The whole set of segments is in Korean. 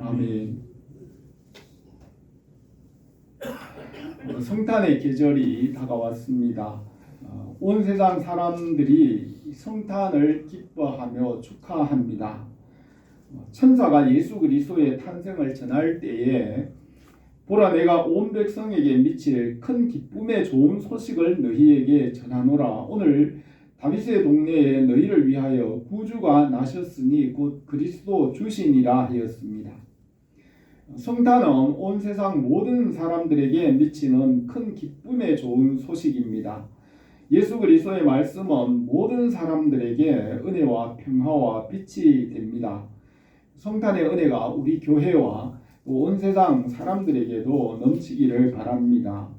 아멘. 성탄의 계절이 다가왔습니다. 온 세상 사람들이 성탄을 기뻐하며 축하합니다. 천사가 예수 그리스도의 탄생을 전할 때에 보라, 내가 온 백성에게 미칠 큰 기쁨의 좋은 소식을 너희에게 전하노라. 오늘 다윗의 동네에 너희를 위하여 구주가 나셨으니 곧 그리스도 주시니라 하였습니다. 성탄은 온 세상 모든 사람들에게 미치는 큰 기쁨의 좋은 소식입니다. 예수 그리스도의 말씀은 모든 사람들에게 은혜와 평화와 빛이 됩니다. 성탄의 은혜가 우리 교회와 온 세상 사람들에게도 넘치기를 바랍니다.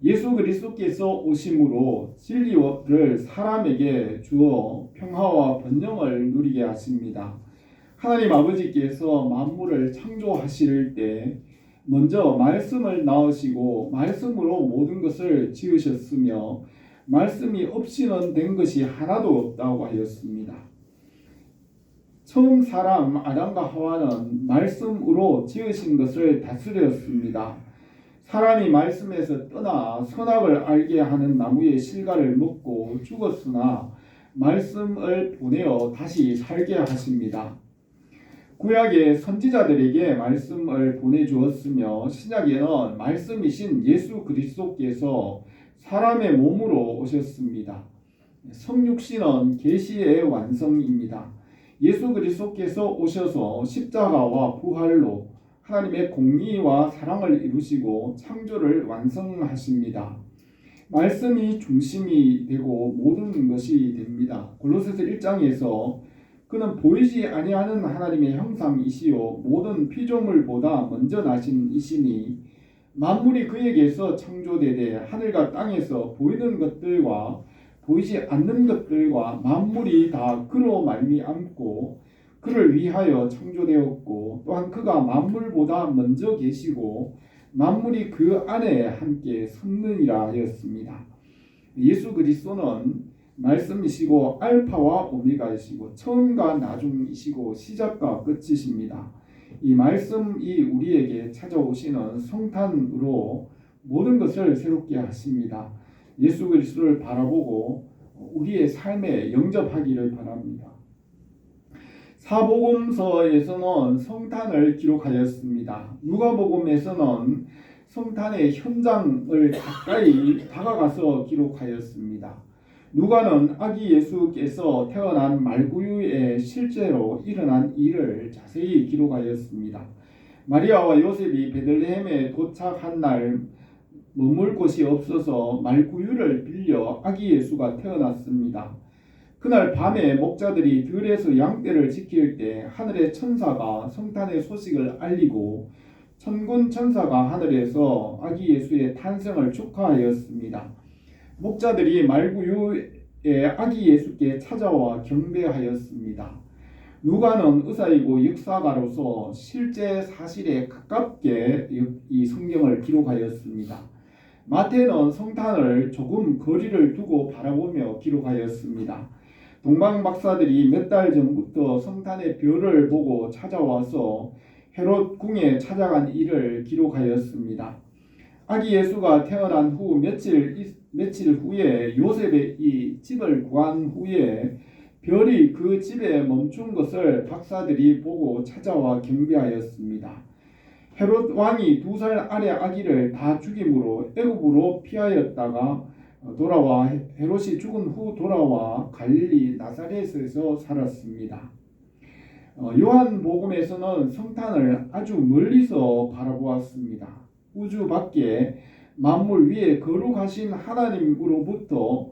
예수 그리스도께서 오심으로 진리를 사람에게 주어 평화와 번영을 누리게 하십니다. 하나님 아버지께서 만물을 창조하실 때 먼저 말씀을 낳으시고 말씀으로 모든 것을 지으셨으며 말씀이 없이는 된 것이 하나도 없다고 하였습니다. 처음 사람 아담과 하와는 말씀으로 지으신 것을 다스렸습니다. 사람이 말씀에서 떠나 선악을 알게 하는 나무의 실과를 먹고 죽었으나 말씀을 보내어 다시 살게 하십니다. 구약의 선지자들에게 말씀을 보내주었으며 신약에는 말씀이신 예수 그리스도께서 사람의 몸으로 오셨습니다. 성육신은 계시의 완성입니다. 예수 그리스도께서 오셔서 십자가와 부활로 하나님의 공의와 사랑을 이루시고 창조를 완성하십니다. 말씀이 중심이 되고 모든 것이 됩니다. 골로새서 1장에서 그는 보이지 아니하는 하나님의 형상이시요 모든 피조물보다 먼저 나신 이시니 만물이 그에게서 창조되되 하늘과 땅에서 보이는 것들과 보이지 않는 것들과 만물이 다 그로 말미암고 그를 위하여 창조되었고 또한 그가 만물보다 먼저 계시고 만물이 그 안에 함께 섰느니라 하였습니다. 예수 그리스도는 말씀이시고 알파와 오메가이시고 처음과 나중이시고 시작과 끝이십니다. 이 말씀이 우리에게 찾아오시는 성탄으로 모든 것을 새롭게 하십니다. 예수 그리스도를 바라보고 우리의 삶에 영접하기를 바랍니다. 사복음서에서는 성탄을 기록하였습니다. 누가복음에서는 성탄의 현장을 가까이 다가가서 기록하였습니다. 누가는 아기 예수께서 태어난 말구유에 실제로 일어난 일을 자세히 기록하였습니다. 마리아와 요셉이 베들레헴에 도착한 날 머물 곳이 없어서 말구유를 빌려 아기 예수가 태어났습니다. 그날 밤에 목자들이 들에서 양떼를 지킬 때 하늘의 천사가 성탄의 소식을 알리고 천군 천사가 하늘에서 아기 예수의 탄생을 축하하였습니다. 목자들이 말구유에 아기 예수께 찾아와 경배하였습니다. 누가는 의사이고 역사가로서 실제 사실에 가깝게 이 성경을 기록하였습니다. 마태는 성탄을 조금 거리를 두고 바라보며 기록하였습니다. 동방 박사들이 몇 달 전부터 성탄의 별을 보고 찾아와서 헤롯 궁에 찾아간 일을 기록하였습니다. 아기 예수가 태어난 후 며칠 후에 요셉의 이 집을 구한 후에 별이 그 집에 멈춘 것을 박사들이 보고 찾아와 경배하였습니다. 헤롯 왕이 2살 아래 아기를 다 죽임으로 애굽으로 피하였다가 돌아와 헤롯이 죽은 후 돌아와 갈릴리 나사렛에서 살았습니다. 요한복음에서는 성탄을 아주 멀리서 바라보았습니다. 우주 밖에 만물 위에 거룩하신 하나님으로부터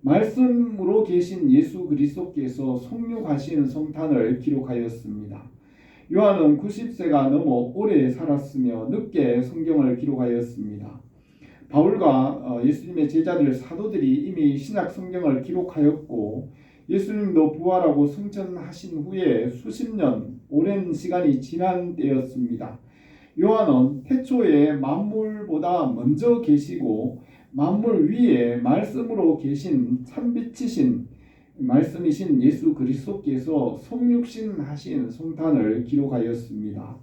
말씀으로 계신 예수 그리스도께서 성육하신 성탄을 기록하였습니다. 요한은 90세가 넘어 오래 살았으며 늦게 성경을 기록하였습니다. 바울과 예수님의 제자들 사도들이 이미 신약 성경을 기록하였고 예수님도 부활하고 승천하신 후에 수십 년 오랜 시간이 지난 때였습니다. 요한은 태초에 만물보다 먼저 계시고 만물 위에 말씀으로 계신 참빛이신 말씀이신 예수 그리스도께서 성육신하신 성탄을 기록하였습니다.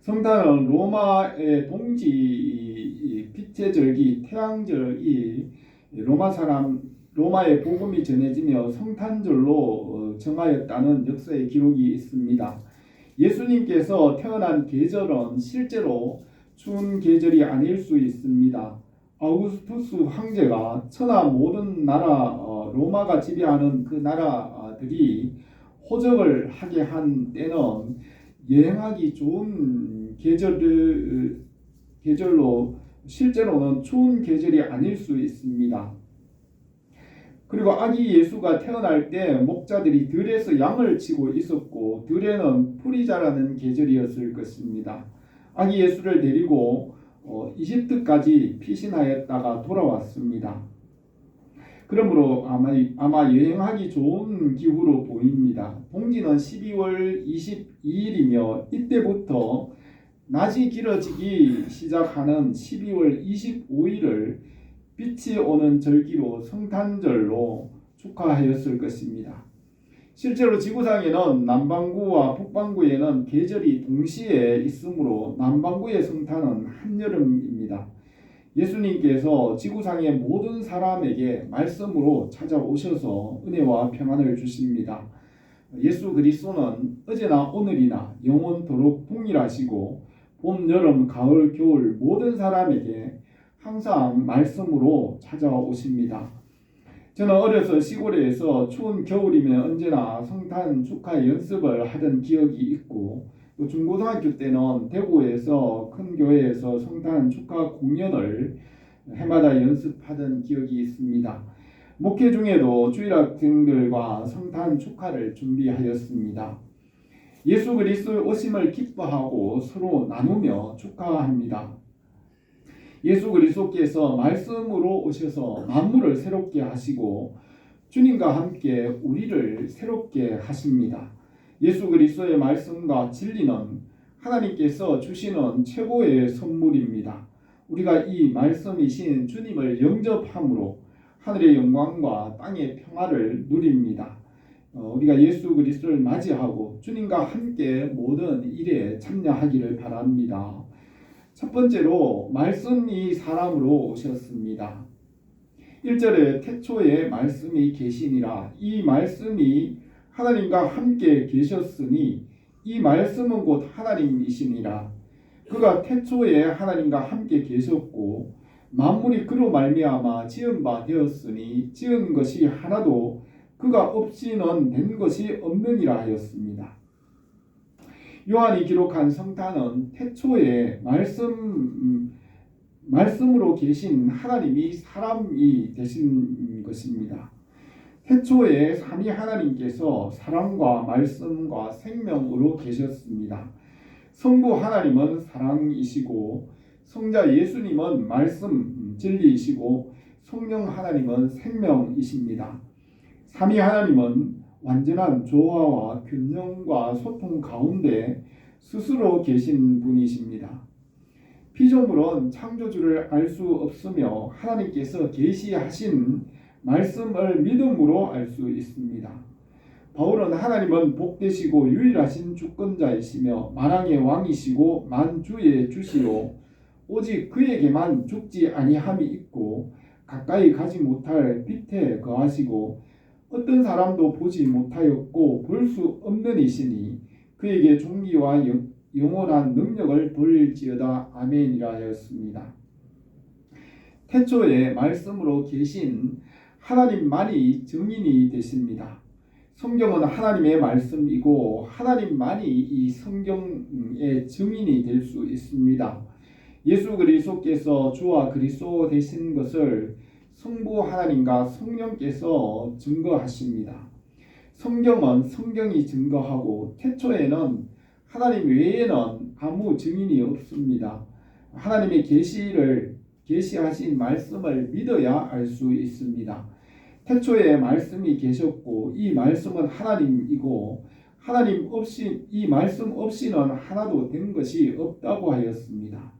성탄은 로마의 동지 빛의 절기 태양절이 로마의 복음이 전해지며 성탄절로 정하였다는 역사의 기록이 있습니다. 예수님께서 태어난 계절은 실제로 추운 계절이 아닐 수 있습니다. 아우구스투스 황제가 천하 모든 나라 로마가 지배하는 그 나라들이 호적을 하게 한 때는 여행하기 좋은 계절로 실제로는 추운 계절이 아닐 수 있습니다. 그리고 아기 예수가 태어날 때 목자들이 들에서 양을 치고 있었고 들에는 풀이 자라는 계절이었을 것입니다. 아기 예수를 데리고 이집트까지 피신하였다가 돌아왔습니다. 그러므로 아마 여행하기 좋은 기후로 보입니다. 동지는 12월 22일이며 이때부터 낮이 길어지기 시작하는 12월 25일을 빛이 오는 절기로 성탄절로 축하하였을 것입니다. 실제로 지구상에는 남반구와 북반구에는 계절이 동시에 있으므로 남반구의 성탄은 한여름입니다. 예수님께서 지구상의 모든 사람에게 말씀으로 찾아오셔서 은혜와 평안을 주십니다. 예수 그리스도는 어제나 오늘이나 영원토록 동일하시고 봄, 여름, 가을, 겨울 모든 사람에게 항상 말씀으로 찾아오십니다. 저는 어려서 시골에서 추운 겨울이면 언제나 성탄 축하 연습을 하던 기억이 있고 또 중고등학교 때는 대구에서 큰 교회에서 성탄 축하 공연을 해마다 연습하던 기억이 있습니다. 목회 중에도 주일학생들과 성탄 축하를 준비하였습니다. 예수 그리스도의 오심을 기뻐하고 서로 나누며 축하합니다. 예수 그리스도께서 말씀으로 오셔서 만물을 새롭게 하시고 주님과 함께 우리를 새롭게 하십니다. 예수 그리스도의 말씀과 진리는 하나님께서 주시는 최고의 선물입니다. 우리가 이 말씀이신 주님을 영접함으로 하늘의 영광과 땅의 평화를 누립니다. 우리가 예수 그리스도를 맞이하고 주님과 함께 모든 일에 참여하기를 바랍니다. 첫 번째로 말씀이 사람으로 오셨습니다. 1절에 태초에 말씀이 계시니라. 이 말씀이 하나님과 함께 계셨으니 이 말씀은 곧 하나님이시니라. 그가 태초에 하나님과 함께 계셨고 만물이 그로 말미암아 지은 바 되었으니 지은 것이 하나도 그가 없이는 된 것이 없느니라 하였습니다. 요한이 기록한 성탄은 태초에 말씀으로 계신 하나님이 사람이 되신 것입니다. 태초에 삼위 하나님께서 사랑과 말씀과 생명으로 계셨습니다. 성부 하나님은 사랑이시고 성자 예수님은 말씀 진리이시고 성령 하나님은 생명이십니다. 삼위 하나님은 완전한 조화와 균형과 소통 가운데 스스로 계신 분이십니다. 피조물은 창조주를 알 수 없으며 하나님께서 계시하신 말씀을 믿음으로 알 수 있습니다. 바울은 하나님은 복되시고 유일하신 주권자이시며 만왕의 왕이시고 만주의 주시요 오직 그에게만 죽지 아니함이 있고 가까이 가지 못할 빛에 거하시고 어떤 사람도 보지 못하였고 볼 수 없는 이시니 그에게 존귀와 영원한 능력을 돌릴지어다. 아멘이라 하였습니다. 태초에 말씀으로 계신 하나님만이 증인이 되십니다. 성경은 하나님의 말씀이고 하나님만이 이 성경의 증인이 될 수 있습니다. 예수 그리스도께서 주와 그리스도 되신 것을 성부 하나님과 성령께서 증거하십니다. 성경은 성경이 증거하고 태초에는 하나님 외에는 아무 증인이 없습니다. 하나님의 계시하신 말씀을 믿어야 알 수 있습니다. 태초에 말씀이 계셨고 이 말씀은 하나님이고 하나님 없이 이 말씀 없이는 하나도 된 것이 없다고 하였습니다.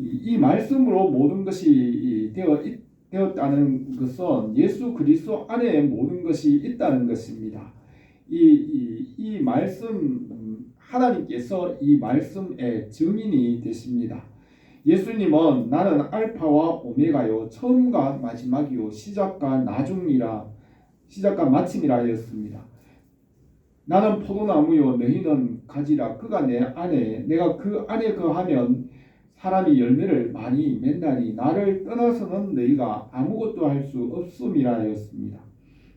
이 말씀으로 모든 것이 되어 되었다는 것은 예수 그리스도 안에 모든 것이 있다는 것입니다. 이 말씀 하나님께서 이 말씀의 증인이 되십니다. 예수님은 나는 알파와 오메가요 처음과 마지막이요 시작과 마침이라 하였습니다. 나는 포도나무요 너희는 가지라. 그가 내 안에 내가 그 안에 거하면 사람이 열매를 많이 맺나니 나를 떠나서는 너희가 아무것도 할 수 없음이라 하였습니다.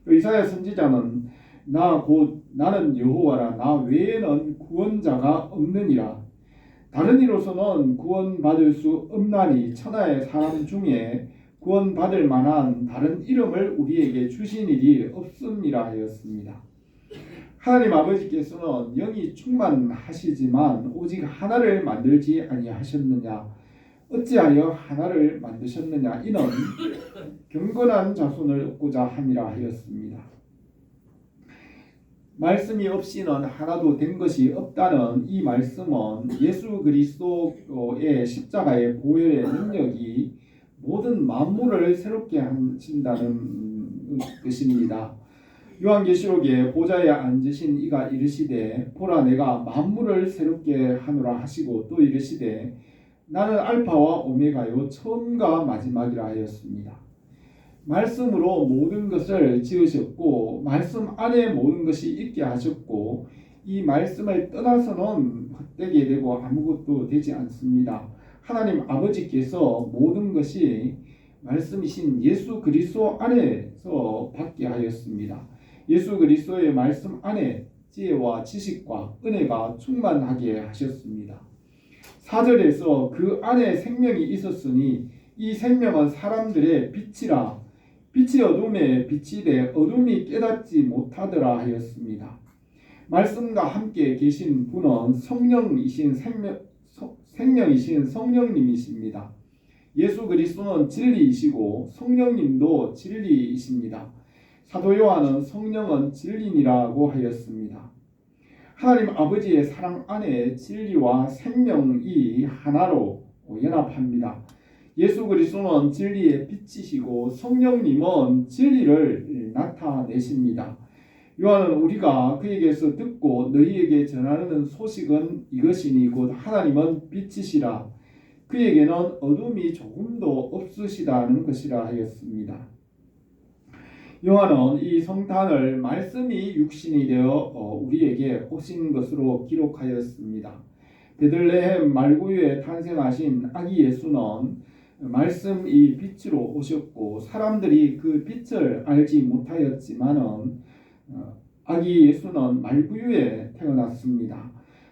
이사야 선지자는 나는 여호와라 나 외에는 구원자가 없느니라. 다른 이로서는 구원받을 수 없나니 천하의 사람 중에 구원받을 만한 다른 이름을 우리에게 주신 일이 없음이라 하였습니다. 하나님 아버지께서는 영이 충만하시지만 오직 하나를 만들지 아니하셨느냐? 어찌하여 하나를 만드셨느냐? 이는 경건한 자손을 얻고자 함이라 하였습니다. 말씀이 없이는 하나도 된 것이 없다는 이 말씀은 예수 그리스도의 십자가의 보혈의 능력이 모든 만물을 새롭게 하신다는 것입니다. 요한계시록에 보좌에 앉으신 이가 이르시되 보라 내가 만물을 새롭게 하노라 하시고 또 이르시되 나는 알파와 오메가요 처음과 마지막이라 하였습니다. 말씀으로 모든 것을 지으셨고 말씀 안에 모든 것이 있게 하셨고 이 말씀을 떠나서는 헛되게 되고 아무것도 되지 않습니다. 하나님 아버지께서 모든 것이 말씀이신 예수 그리스도 안에서 받게 하였습니다. 예수 그리스도의 말씀 안에 지혜와 지식과 은혜가 충만하게 하셨습니다. 4절에서 그 안에 생명이 있었으니 이 생명은 사람들의 빛이라. 빛이 어둠에 빛이 돼 어둠이 깨닫지 못하더라 하였습니다. 말씀과 함께 계신 분은 생명이신 성령님이십니다. 예수 그리스도는 진리이시고 성령님도 진리이십니다. 사도 요한은 성령은 진리니라고 하였습니다. 하나님 아버지의 사랑 안에 진리와 생명이 하나로 연합합니다. 예수 그리스도는 진리의 빛이시고 성령님은 진리를 나타내십니다. 요한은 우리가 그에게서 듣고 너희에게 전하는 소식은 이것이니 곧 하나님은 빛이시라. 그에게는 어둠이 조금도 없으시다는 것이라 하였습니다. 요한은 이 성탄을 말씀이 육신이 되어 우리에게 오신 것으로 기록하였습니다. 베들레헴 말구유에 탄생하신 아기 예수는 말씀이 빛으로 오셨고 사람들이 그 빛을 알지 못하였지만은 아기 예수는 말구유에 태어났습니다.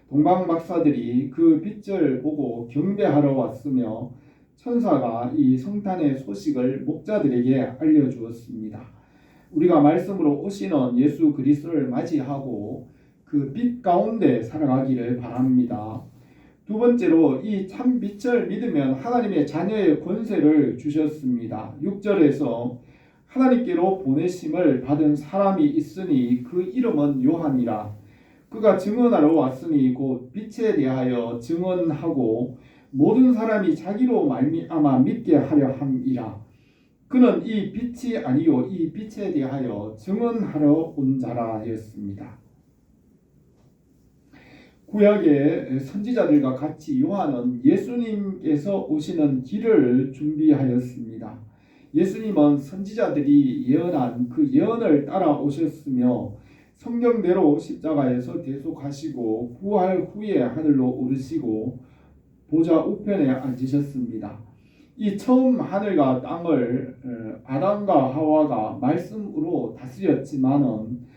동방 박사들이 그 빛을 보고 경배하러 왔으며 천사가 이 성탄의 소식을 목자들에게 알려주었습니다. 우리가 말씀으로 오시는 예수 그리스도를 맞이하고 그 빛 가운데 살아가기를 바랍니다. 두 번째로 이 참 빛을 믿으면 하나님의 자녀의 권세를 주셨습니다. 6절에서 하나님께로 보내심을 받은 사람이 있으니 그 이름은 요한이라. 그가 증언하러 왔으니 곧 빛에 대하여 증언하고 모든 사람이 자기로 말미암아 믿게 하려 함이라. 그는 이 빛이 아니요 이 빛에 대하여 증언하러 온 자라 하였습니다. 구약의 선지자들과 같이 요한은 예수님께서 오시는 길을 준비하였습니다. 예수님은 선지자들이 예언한 그 예언을 따라 오셨으며 성경대로 십자가에서 대속하시고 부활 후에 하늘로 오르시고 보좌 우편에 앉으셨습니다. 이 처음 하늘과 땅을 아담과 하와가 말씀으로 다스렸지만은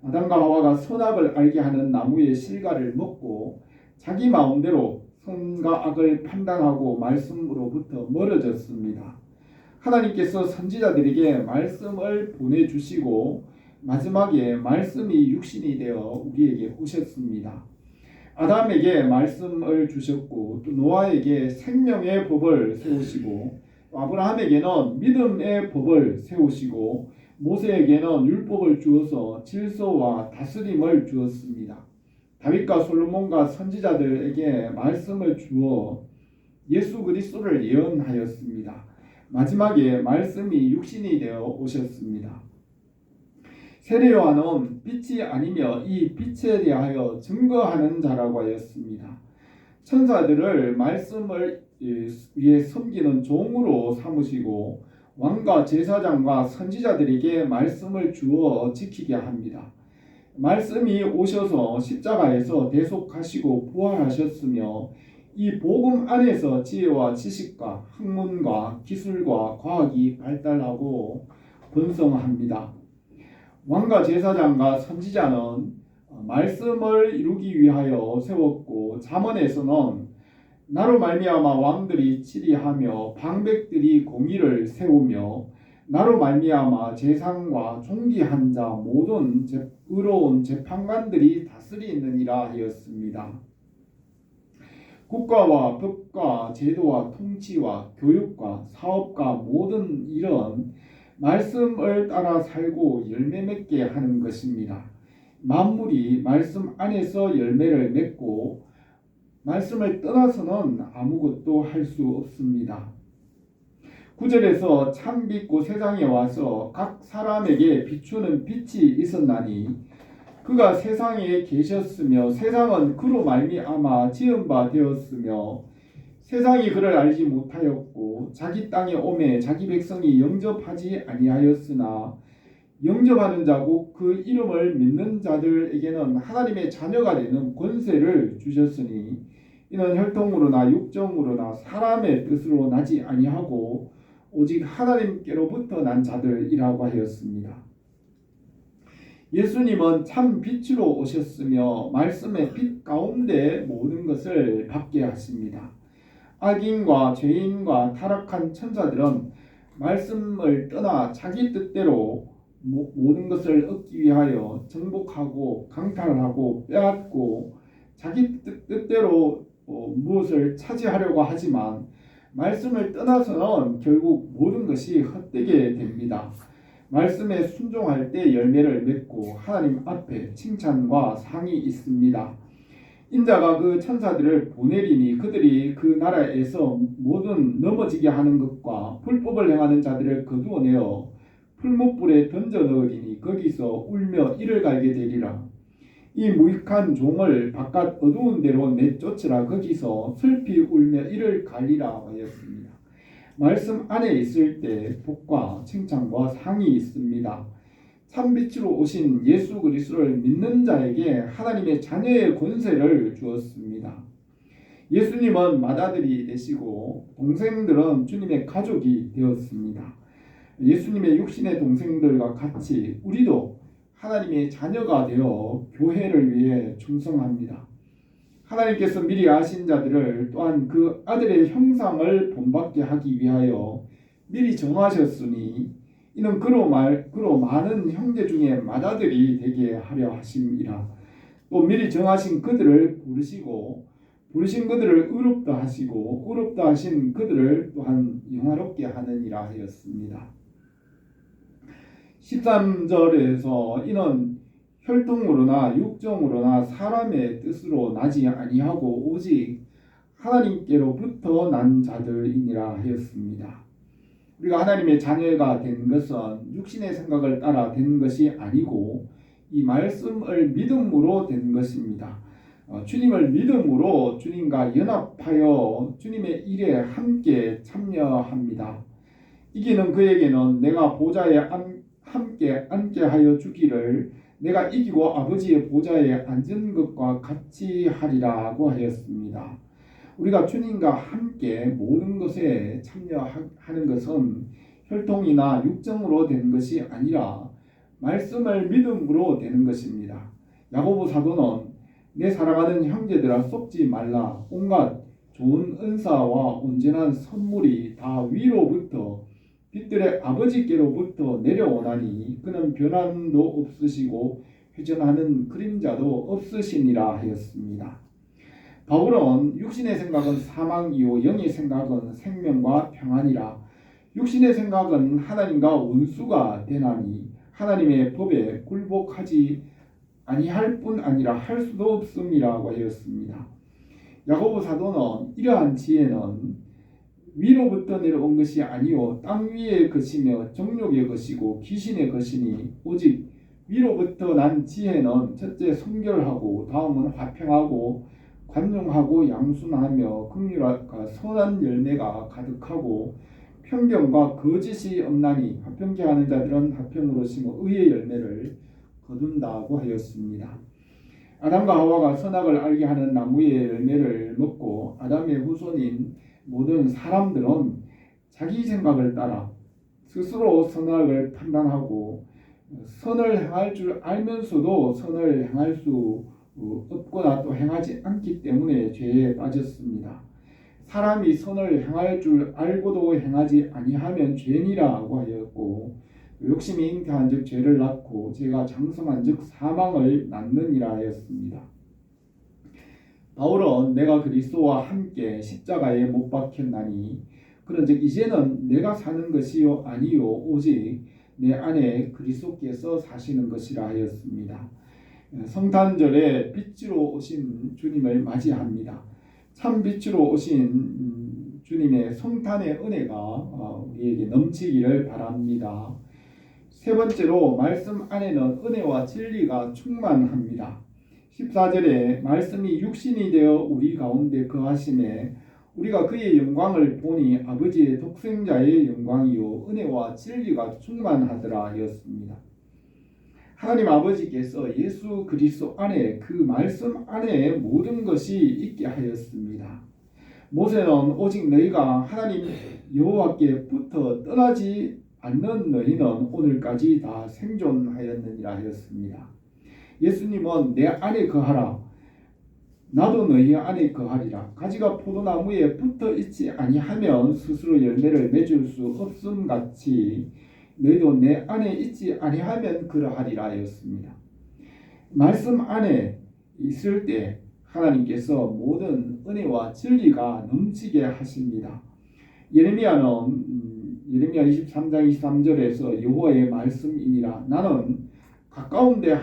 아담과 하와가 선악을 알게 하는 나무의 실과를 먹고 자기 마음대로 선과 악을 판단하고 말씀으로부터 멀어졌습니다. 하나님께서 선지자들에게 말씀을 보내주시고 마지막에 말씀이 육신이 되어 우리에게 오셨습니다. 아담에게 말씀을 주셨고 또 노아에게 생명의 법을 세우시고 아브라함에게는 믿음의 법을 세우시고 모세에게는 율법을 주어서 질서와 다스림을 주었습니다. 다윗과 솔로몬과 선지자들에게 말씀을 주어 예수 그리스도를 예언하였습니다. 마지막에 말씀이 육신이 되어 오셨습니다. 세례 요한은 빛이 아니며 이 빛에 대하여 증거하는 자라고 하였습니다. 천사들을 말씀을 위해 섬기는 종으로 삼으시고 왕과 제사장과 선지자들에게 말씀을 주어 지키게 합니다. 말씀이 오셔서 십자가에서 대속하시고 부활하셨으며 이 복음 안에서 지혜와 지식과 학문과 기술과 과학이 발달하고 번성합니다. 왕과 제사장과 선지자는 말씀을 이루기 위하여 세웠고 잠언에서는 나로 말미암아 왕들이 치리하며 방백들이 공의를 세우며 나로 말미암아 재상과 존귀한 자 모든 의로운 재판관들이 다스리느니라 하였습니다. 국가와 법과 제도와 통치와 교육과 사업과 모든 일은 말씀을 따라 살고 열매 맺게 하는 것입니다. 만물이 말씀 안에서 열매를 맺고 말씀을 떠나서는 아무것도 할 수 없습니다. 9절에서 참 빛고 세상에 와서 각 사람에게 비추는 빛이 있었나니 그가 세상에 계셨으며 세상은 그로 말미암아 지은 바 되었으며 세상이 그를 알지 못하였고 자기 땅에 오매 자기 백성이 영접하지 아니하였으나 영접하는 자고 그 이름을 믿는 자들에게는 하나님의 자녀가 되는 권세를 주셨으니 이는 혈통으로나 육정으로나 사람의 뜻으로 나지 아니하고 오직 하나님께로부터 난 자들이라고 하였습니다. 예수님은 참 빛으로 오셨으며 말씀의 빛 가운데 모든 것을 받게 하십니다. 악인과 죄인과 타락한 천사들은 말씀을 떠나 자기 뜻대로 모든 것을 얻기 위하여 정복하고 강탈하고 빼앗고 자기 뜻대로 무엇을 차지하려고 하지만 말씀을 떠나서는 결국 모든 것이 헛되게 됩니다. 말씀에 순종할 때 열매를 맺고 하나님 앞에 칭찬과 상이 있습니다. 인자가 그 천사들을 보내리니 그들이 그 나라에서 모든 넘어지게 하는 것과 불법을 행하는 자들을 거두어내어 풀무불에 던져 넣으리니 거기서 울며 이를 갈게 되리라. 이 무익한 종을 바깥 어두운 데로 내쫓으라. 거기서 슬피 울며 이를 갈리라 하였습니다. 말씀 안에 있을 때 복과 칭찬과 상이 있습니다. 참빛으로 오신 예수 그리스도를 믿는 자에게 하나님의 자녀의 권세를 주었습니다. 예수님은 맏아들이 되시고 동생들은 주님의 가족이 되었습니다. 예수님의 육신의 동생들과 같이 우리도 하나님의 자녀가 되어 교회를 위해 충성합니다. 하나님께서 미리 아신 자들을 또한 그 아들의 형상을 본받게 하기 위하여 미리 정하셨으니 이는 그로 많은 형제 중에 맏아들이 되게 하려 하심이라. 또 미리 정하신 그들을 부르신 그들을 의롭다 하시고 의롭다 하신 그들을 또한 영화롭게 하느니라 하였습니다. 13절에서 이는 혈통으로나 육정으로나 사람의 뜻으로 나지 아니하고 오직 하나님께로부터 난 자들이니라 하였습니다. 우리가 하나님의 자녀가 된 것은 육신의 생각을 따라 된 것이 아니고 이 말씀을 믿음으로 된 것입니다. 주님을 믿음으로 주님과 연합하여 주님의 일에 함께 참여합니다. 이기는 그에게는 내가 보좌에 함께 앉게 하여 주기를 내가 이기고 아버지의 보좌에 앉은 것과 같이 하리라고 하였습니다. 우리가 주님과 함께 모든 것에 참여하는 것은 혈통이나 육정으로 된 것이 아니라 말씀을 믿음으로 되는 것입니다. 야고보 사도는 내 사랑하는 형제들아 속지 말라. 온갖 좋은 은사와 온전한 선물이 다 위로부터 빛들의 아버지께로부터 내려오나니 그는 변함도 없으시고 회전하는 그림자도 없으시니라 하였습니다. 바울은 육신의 생각은 사망이요 영의 생각은 생명과 평안이라. 육신의 생각은 하나님과 원수가 되나니 하나님의 법에 굴복하지 아니할 뿐 아니라 할 수도 없음이라고 하였습니다. 야고보 사도는 이러한 지혜는 위로부터 내려온 것이 아니요 땅 위의 것이며 정욕의 것이고 귀신의 것이니 오직 위로부터 난 지혜는 첫째 성결하고 다음은 화평하고 관용하고 양순하며 긍휼과 선한 열매가 가득하고 편견과 거짓이 없나니 화평케 하는 자들은 화평으로 심어 의의 열매를 거둔다고 하였습니다. 아담과 하와가 선악을 알게 하는 나무의 열매를 먹고 아담의 후손인 모든 사람들은 자기 생각을 따라 스스로 선악을 판단하고 선을 행할 줄 알면서도 선을 행할 수 없거나 또 행하지 않기 때문에 죄에 빠졌습니다. 사람이 선을 행할 줄 알고도 행하지 아니하면 죄니라고 하였고 욕심이 잉태한즉 죄를 낳고 죄가 장성한즉 사망을 낳느니라 하였습니다. 바울은 내가 그리스도와 함께 십자가에 못 박혔나니 그런즉 이제는 내가 사는 것이요 아니요 오직 내 안에 그리스도께서 사시는 것이라 하였습니다. 성탄절에 빛으로 오신 주님을 맞이합니다. 참 빛으로 오신 주님의 성탄의 은혜가 우리에게 넘치기를 바랍니다. 세 번째로 말씀 안에는 은혜와 진리가 충만합니다. 14절에 말씀이 육신이 되어 우리 가운데 거하심에 우리가 그의 영광을 보니 아버지의 독생자의 영광이요 은혜와 진리가 충만하더라 하였습니다. 하나님 아버지께서 예수 그리스도 안에 그 말씀 안에 모든 것이 있게 하였습니다. 모세는 오직 너희가 하나님 여호와께 붙어 떠나지 않는 너희는 오늘까지 다 생존하였느니라 하였습니다. 예수님은 내 안에 거하라 나도 너희 안에 거하리라. 가지가 포도나무에 붙어 있지 아니하면 스스로 열매를 맺을 수 없음 같이 너희도 내 안에 있지 아니하면 그러하리라 하였습니다. 말씀 안에 있을 때 하나님께서 모든 은혜와 진리가 넘치게 하십니다. 예레미야 23장 23절에서 여호와의 말씀이니라 나는 가까운 데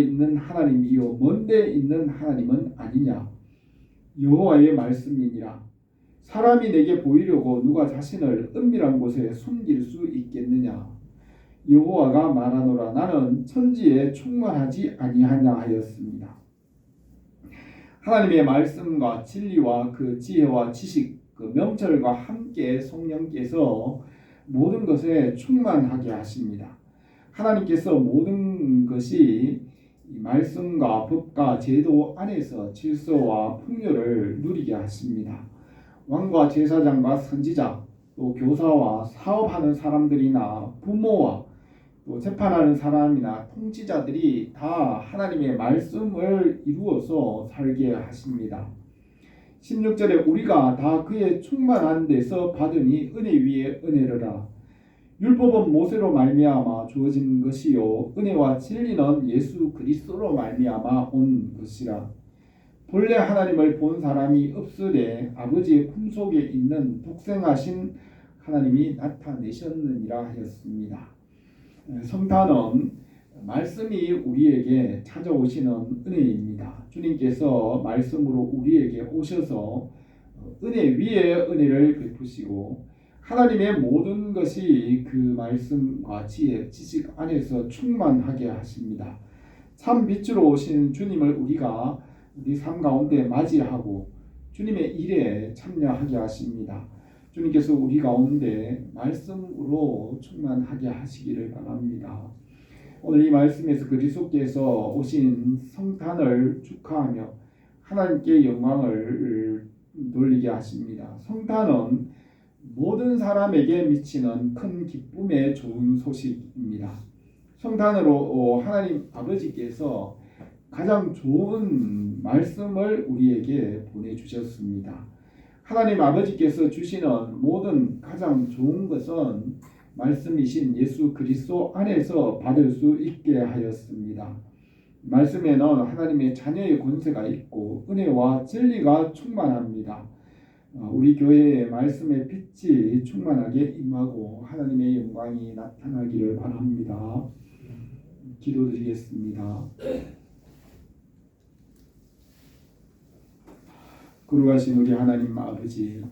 있는 하나님이요 먼 데 있는 하나님은 아니냐 여호와의 말씀이니라 사람이 내게 보이려고 누가 자신을 은밀한 곳에 숨길 수 있겠느냐 여호와가 말하노라 나는 천지에 충만하지 아니하냐 하였습니다. 하나님의 말씀과 진리와 그 지혜와 지식 그 명철과 함께 성령께서 모든 것에 충만하게 하십니다. 하나님께서 모든 것이 말씀과 법과 제도 안에서 질서와 풍요를 누리게 하십니다. 왕과 제사장과 선지자 또 교사와 사업하는 사람들이나 부모와 또 재판하는 사람이나 통치자들이 다 하나님의 말씀을 이루어서 살게 하십니다. 16절에 우리가 다 그의 충만한 데서 받으니 은혜 위에 은혜르라. 율법은 모세로 말미암아 주어진 것이요 은혜와 진리는 예수 그리스도로 말미암아 온 것이라. 본래 하나님을 본 사람이 없으되 아버지의 품속에 있는 독생하신 하나님이 나타내셨느니라 하였습니다. 성탄은 말씀이 우리에게 찾아오시는 은혜입니다. 주님께서 말씀으로 우리에게 오셔서 은혜 위에 은혜를 베푸시고 하나님의 모든 것이 그 말씀과 지혜, 지식 안에서 충만하게 하십니다. 참 빛으로 오신 주님을 우리가 우리 삶 가운데 맞이하고 주님의 일에 참여하게 하십니다. 주님께서 우리 가운데 말씀으로 충만하게 하시기를 바랍니다. 오늘 이 말씀에서 그리스도께서 오신 성탄을 축하하며 하나님께 영광을 돌리게 하십니다. 성탄은 모든 사람에게 미치는 큰 기쁨의 좋은 소식입니다. 성탄으로 하나님 아버지께서 가장 좋은 말씀을 우리에게 보내주셨습니다. 하나님 아버지께서 주시는 모든 가장 좋은 것은 말씀이신 예수 그리스도 안에서 받을 수 있게 하였습니다. 말씀에는 하나님의 자녀의 권세가 있고 은혜와 진리가 충만합니다. 우리 교회에 말씀의 빛이 충만하게 임하고 하나님의 영광이 나타나기를 바랍니다. 기도드리겠습니다. 거룩하신 우리 하나님 아버지,